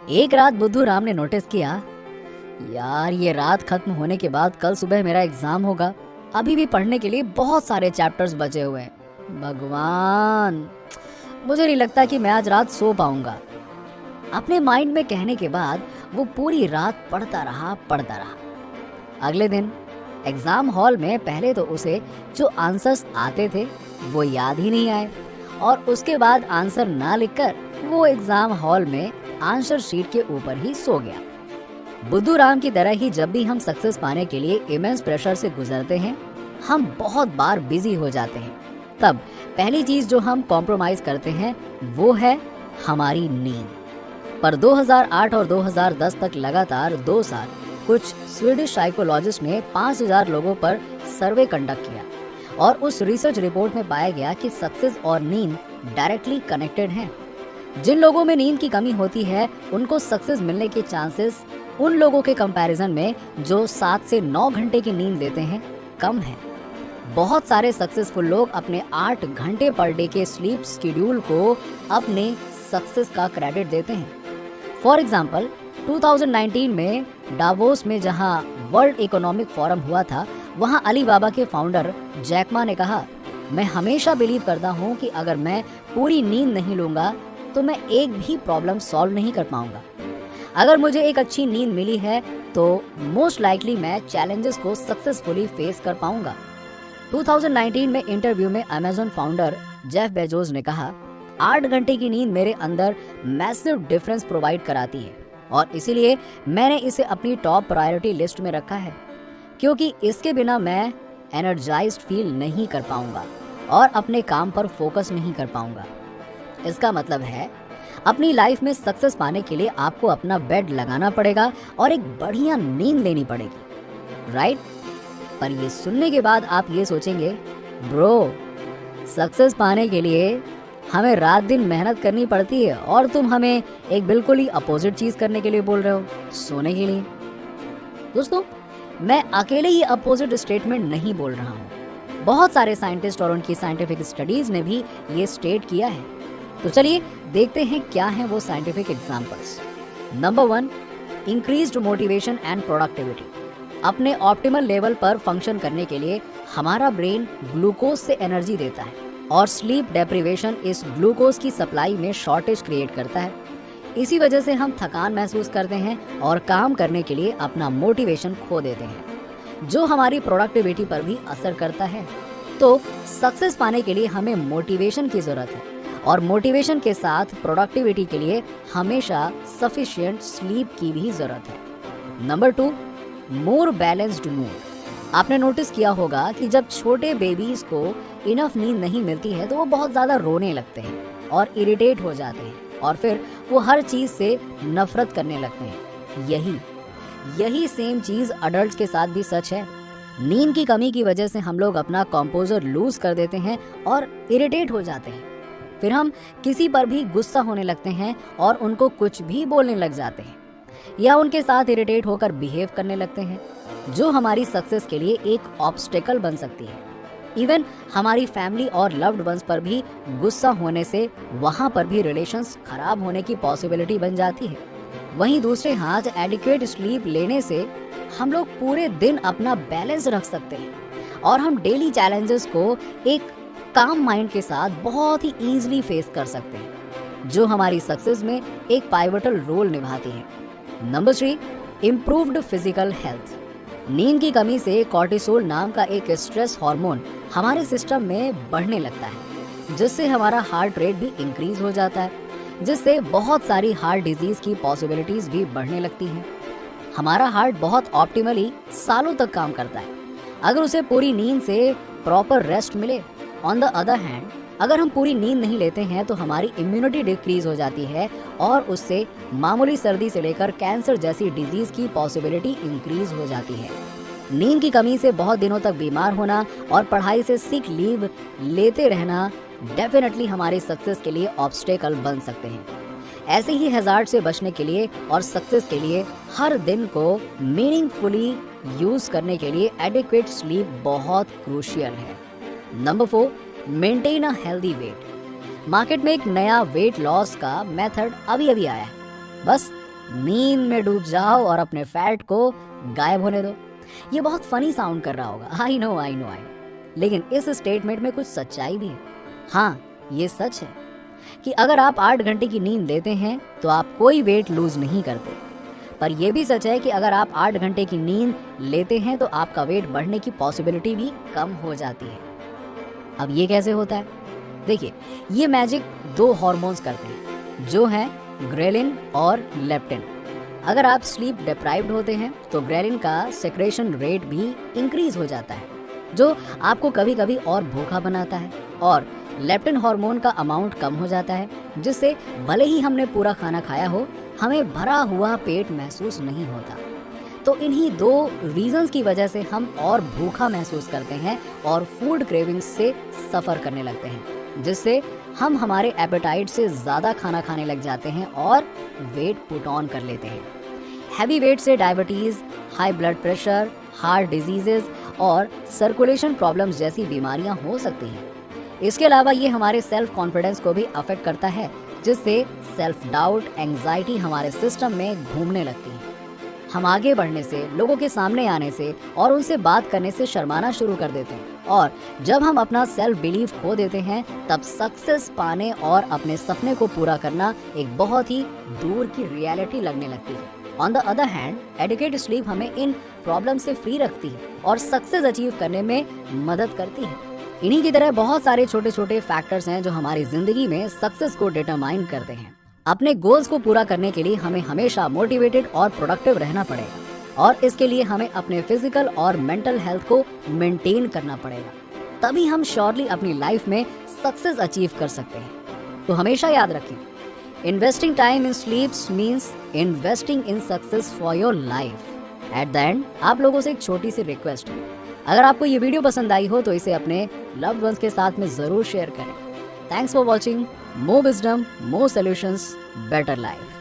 एक रात बुद्धू राम ने नोटिस किया, यार ये रात खत्म होने के बाद कल सुबह मेरा एग्जाम होगा। अभी भी पढ़ने के लिए बहुत सारे चैप्टर्स बचे हुए हैं। भगवान, मुझे नहीं लगता कि मैं आज रात सो पाऊंगा। अपने माइंड में कहने के बाद वो पूरी रात पढ़ता रहा। अगले दिन एग्जाम हॉल में पहले तो उसे जो आंसर्स आते थे वो याद ही नहीं आए, और उसके बाद आंसर ना लिखकर वो एग्जाम हॉल में आंसर शीट के ऊपर ही सो गया। बुद्धू राम की तरह ही जब भी हम सक्सेस पाने के लिए इमेंस प्रेशर से गुजरते हैं, हम बहुत बार बिजी हो जाते हैं। तब पहली चीज जो हम कॉम्प्रोमाइज करते हैं वो है हमारी नींद। पर 2008 और 2010 तक लगातार 2 साल कुछ स्वीडिश साइकोलॉजिस्ट ने 5000 लोगों पर सर्वे कंडक्ट किया, और उस रिसर्च रिपोर्ट में पाया गया कि सक्सेस और नींद डायरेक्टली कनेक्टेड हैं। जिन लोगों में नींद की कमी होती है उनको सक्सेस मिलने के चांसेस उन लोगों के कंपैरिजन में जो 7 से 9 घंटे की नींद लेते हैं कम है। बहुत सारे सक्सेसफुल लोग अपने 8 घंटे पर डे के स्लीप शेड्यूल को अपने सक्सेस का क्रेडिट देते हैं। फॉर एग्जाम्पल 2019 में डावोस में जहां वर्ल्ड इकोनॉमिक फोरम हुआ था, वहां अलीबाबा के फाउंडर जैक मा ने कहा, मैं हमेशा बिलीव करता हूं कि अगर मैं पूरी नींद नहीं लूंगा तो मैं एक भी प्रॉब्लम सॉल्व नहीं कर पाऊंगा। अगर मुझे एक अच्छी नींद मिली है तो मोस्ट लाइकली मैं चैलेंजेस को सक्सेसफुली फेस कर पाऊंगा। 2019 में इंटरव्यू में अमेज़न फाउंडर जेफ बेजोस ने कहा, 8 घंटे की नींद मेरे अंदर मैसिव डिफरेंस प्रोवाइड कराती है, और इसीलिए मैंने इसे अपनी टॉप प्रायोरिटी लिस्ट में रखा है, क्योंकि इसके बिना मैं एनर्जाइज्ड फील नहीं कर पाऊंगा और अपने काम पर फोकस नहीं कर पाऊंगा। इसका मतलब है अपनी लाइफ में सक्सेस पाने के लिए आपको अपना बेड लगाना पड़ेगा और एक बढ़िया नींद लेनी पड़ेगी, राइट? पर ये सुनने के बाद आप ये सोचेंगे, ब्रो, सक्सेस पाने के लिए हमें रात दिन मेहनत करनी पड़ती है और तुम हमें एक बिल्कुल ही अपोजिट चीज करने के लिए बोल रहे हो, सोने के लिए। दोस्तों, मैं अकेले ही अपोजिट स्टेटमेंट नहीं बोल रहा हूँ। बहुत सारे साइंटिस्ट और उनकी साइंटिफिक स्टडीज ने भी ये स्टेट किया है। तो चलिए देखते हैं क्या हैं वो scientific examples. Number 1, increased motivation and productivity. अपने ऑप्टिमल लेवल पर फंक्शन करने के लिए हमारा ब्रेन ग्लूकोज से एनर्जी देता है, और स्लीप डेप्रिवेशन इस ग्लूकोज की सप्लाई में शॉर्टेज क्रिएट करता है। इसी वजह से हम थकान महसूस करते हैं और काम करने के लिए अपना मोटिवेशन खो देते हैं, जो हमारी प्रोडक्टिविटी पर भी असर करता है। तो सक्सेस पाने के लिए हमें मोटिवेशन की जरूरत है, और मोटिवेशन के साथ प्रोडक्टिविटी के लिए हमेशा सफिशिएंट स्लीप की भी जरूरत है। नंबर 2, मोर बैलेंस्ड मूड। आपने नोटिस किया होगा कि जब छोटे बेबीज को इनफ नींद नहीं मिलती है तो वो बहुत ज्यादा रोने लगते हैं और इरिटेट हो जाते हैं, और फिर वो हर चीज से नफरत करने लगते हैं। यही सेम चीज अडल्ट के साथ भी सच है। नींद की कमी की वजह से हम लोग अपना कंपोजर लूज कर देते हैं और इरिटेट हो जाते हैं। फिर हम किसी पर भी गुस्सा होने लगते हैं और उनको कुछ भी बोलने लग जाते हैं, या उनके साथ इरिटेट होकर बिहेव करने लगते हैं, जो हमारी सक्सेस के लिए एक ऑब्स्टेकल बन सकती है। इवन हमारी फैमिली और लव्ड वंस पर भी गुस्सा होने से वहां पर भी रिलेशंस खराब होने की पॉसिबिलिटी बन जाती है। वहीं दूसरे हाथ एडिक्वेट स्लीप लेने से हम लोग पूरे दिन अपना बैलेंस रख सकते हैं, और हम डेली चैलेंजेस को एक काम माइंड के साथ बहुत ही इजीली फेस कर सकते हैं, जो हमारी सक्सेस में एक पाइवटल रोल निभाती है। Number 3, improved physical health. नींद की कमी से कॉर्टिसोल नाम का एक स्ट्रेस हार्मोन हमारे सिस्टम में बढ़ने लगता है, जिससे हमारा हार्ट रेट भी इंक्रीज हो जाता है, जिससे बहुत सारी हार्ट डिजीज की पॉसिबिलिटीज भी बढ़ने लगती हैं। हमारा हार्ट बहुत ऑप्टिमली सालों तक काम करता है अगर उसे पूरी नींद से प्रॉपर रेस्ट मिले। ऑन द अदर हैंड, अगर हम पूरी नींद नहीं लेते हैं तो हमारी इम्यूनिटी डिक्रीज हो जाती है, और उससे मामूली सर्दी से लेकर कैंसर जैसी डिजीज की पॉसिबिलिटी इंक्रीज हो जाती है। नींद की कमी से बहुत दिनों तक बीमार होना और पढ़ाई से सिक लीव लेते रहना डेफिनेटली हमारी सक्सेस के लिए ऑब्स्टेकल बन सकते हैं। ऐसे ही हैजार्ड से बचने के लिए और सक्सेस के लिए हर दिन को मीनिंगफुली यूज करने के लिए एडिक्वेट स्लीप बहुत क्रूशियल है। Number 4, maintain a healthy weight. Market में एक नया वेट लॉस का मेथड अभी आया है। बस नींद में डूब जाओ और अपने फैट को गायब होने दो। ये बहुत फनी साउंड कर रहा होगा, आई नो, लेकिन इस स्टेटमेंट में कुछ सच्चाई भी है। हाँ, ये सच है कि अगर आप 8 घंटे की नींद लेते हैं तो आप कोई वेट लूज नहीं करते, पर यह भी सच है कि अगर आप 8 घंटे की नींद लेते हैं तो आपका वेट बढ़ने की पॉसिबिलिटी भी कम हो जाती है। अब ये कैसे होता है? देखिए, ये मैजिक 2 हार्मोन्स करते हैं, जो हैं ग्रेलिन और लेप्टिन। अगर आप स्लीप डिप्राइव्ड होते हैं तो ग्रेलिन का सेक्रेशन रेट भी इंक्रीज हो जाता है, जो आपको कभी कभी और भूखा बनाता है, और लेप्टिन हार्मोन का अमाउंट कम हो जाता है, जिससे भले ही हमने पूरा खाना खाया हो, हमें भरा हुआ पेट महसूस नहीं होता। तो इन्हीं 2 रीजंस की वजह से हम और भूखा महसूस करते हैं और फूड क्रेविंग्स से सफ़र करने लगते हैं, जिससे हम हमारे एपेटाइट से ज़्यादा खाना खाने लग जाते हैं और वेट पुट ऑन कर लेते हैं। हैवी वेट से diabetes, high blood pressure, heart diseases और सर्कुलेशन प्रॉब्लम्स जैसी बीमारियां हो सकती हैं। इसके अलावा ये हमारे सेल्फ कॉन्फिडेंस को भी अफेक्ट करता है, जिससे सेल्फ डाउट, एंग्जाइटी हमारे सिस्टम में घूमने लगती है। हम आगे बढ़ने से, लोगों के सामने आने से और उनसे बात करने से शर्माना शुरू कर देते हैं, और जब हम अपना सेल्फ बिलीव खो देते हैं तब सक्सेस पाने और अपने सपने को पूरा करना एक बहुत ही दूर की रियलिटी लगने लगती है। On the other hand, adequate sleep हमें इन प्रॉब्लम से फ्री रखती है और सक्सेस अचीव करने में मदद करती है। इन्हीं की तरह बहुत सारे छोटे छोटे फैक्टर्स हैं जो हमारी जिंदगी में सक्सेस को डिटरमाइन करते हैं। अपने गोल्स को पूरा करने के लिए हमें हमेशा मोटिवेटेड और प्रोडक्टिव रहना पड़ेगा, और इसके लिए हमें अपने फिजिकल और मेंटल हेल्थ को मेंटेन करना पड़ेगा। तभी हम श्योरली अपनी लाइफ में सक्सेस अचीव कर सकते हैं। तो हमेशा याद रखें, investing time in स्लीप्स means investing in success for your life. At the end, आप लोगों से एक छोटी सी रिक्वेस्ट है, अगर आपको ये वीडियो पसंद आई हो तो इसे अपने लव्ड वंस के साथ में जरूर शेयर करें। Thanks for watching. More wisdom, more solutions, better life.